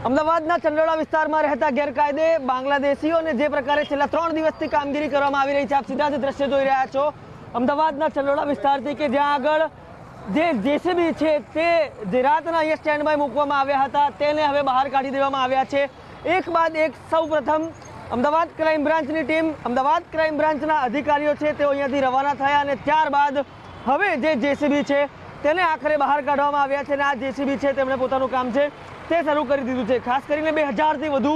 અમદાવાદના ચંડોળા વિસ્તારમાં રહેતા ગેરકાયદે બાંગ્લાદેશીઓને જે પ્રકારે છેલ્લા 3 દિવસથી કામગીરી કરવામાં આવી રહી છે, આપ સીધા જ દ્રશ્ય જોઈ રહ્યા છો અમદાવાદના ચંડોળા વિસ્તારથી, કે જ્યાં આગળ જે જેસીબી છે તે જે રાતના અહીંયા સ્ટેન્ડ બાય મૂકવામાં આવ્યા હતા તેને હવે બહાર કાઢી દેવામાં આવ્યા છે। એક બાદ એક સૌપ્રથમ અમદાવાદ ક્રાઇમ બ્રાન્ચની ટીમ, અમદાવાદ ક્રાઇમ બ્રાન્ચના અધિકારીઓ છે તેઓ અહીંયાથી રવાના થયા અને ત્યારબાદ હવે જે જેસીબી છે તેને આખરે બહાર કાઢવામાં આવ્યા છે અને આ જેસીબી છે તેમણે પોતાનું કામ છે તે શરૂ કરી દીધું છે। ખાસ કરીને 2000થી વધુ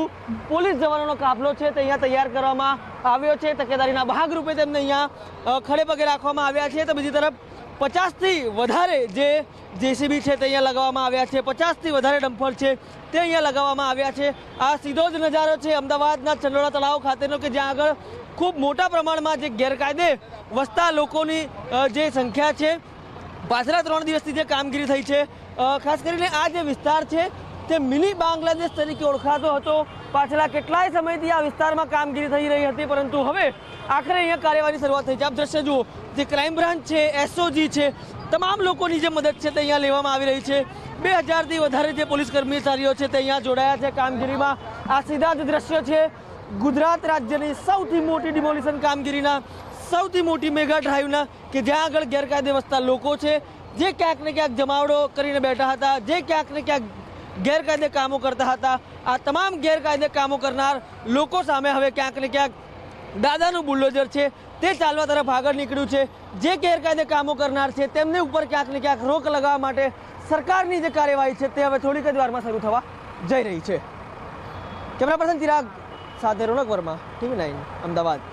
પોલીસ જવાનોનો કાફલો છે તે અહીંયા તૈયાર કરવામાં આવ્યો છે। તકેદારીના ભાગરૂપે તેમને અહીંયા ખડે પગે રાખવામાં આવ્યા છે। તો બીજી તરફ 50થી વધારે જે જેસીબી છે તે અહીંયા લગાવવામાં આવ્યા છે, 50થી વધારે ડમ્પર છે તે અહીંયા લગાવવામાં આવ્યા છે। આ સીધો જ નજારો છે અમદાવાદના ચંડોળા તળાવ ખાતેનો, કે જ્યાં આગળ ખૂબ મોટા પ્રમાણમાં જે ગેરકાયદે વસતા લોકોની જે સંખ્યા છે, પાછલા 3 દિવસથી જે કામગીરી થઈ છે, ખાસ કરીને આ જે વિસ્તાર છે તે મિની બાંગ્લાદેશ તરીકે ઓળખાતો હતો। પાછલા કેટલાય સમયથી આ વિસ્તારમાં કામગીરી થઈ રહી હતી, પરંતુ હવે આખરે અહીંયા કાર્યવાહીની શરૂઆત થઈ છે। આપ દ્રશ્ય જુઓ, જે ક્રાઇમ બ્રાન્ચ છે, એસઓજી છે, તમામ લોકોની જે મદદ છે તે અહીંયા લેવામાં આવી રહી છે। 2000થી વધારે જે પોલીસ કર્મચારીઓ છે તે અહીંયા જોડાયા છે કામગીરીમાં। આ સીધા જ દ્રશ્યો છે ગુજરાત રાજ્યની સૌથી મોટી ડિમોલિશન કામગીરીના, સૌથી મોટી મેગા ડ્રાઈવના, કે જ્યાં આગળ ગેરકાયદે વસતા લોકો છે જે ક્યાંક ને ક્યાંક જમાવડો કરીને બેઠા હતા, જે ક્યાંક ને ક્યાંક ગેરકાયદે કામો કરતા હતા, આ તમામ ગેરકાયદે કામો કરનાર લોકો સામે હવે ક્યાંક ને ક્યાંક દાદાનું બુલડોઝર છે તે ચાલવા તરફ આગળ નીકળ્યું છે। જે ગેરકાયદે કામો કરનાર છે તેમને ઉપર ક્યાંક ને ક્યાંક રોક લગાવવા માટે સરકારની જે કાર્યવાહી છે તે હવે થોડીક જ વારમાં શરૂ થવા જઈ રહી છે। કેમેરા પર્સન ચિરાગ સાથે રોનક વર્મા, TV9 અમદાવાદ।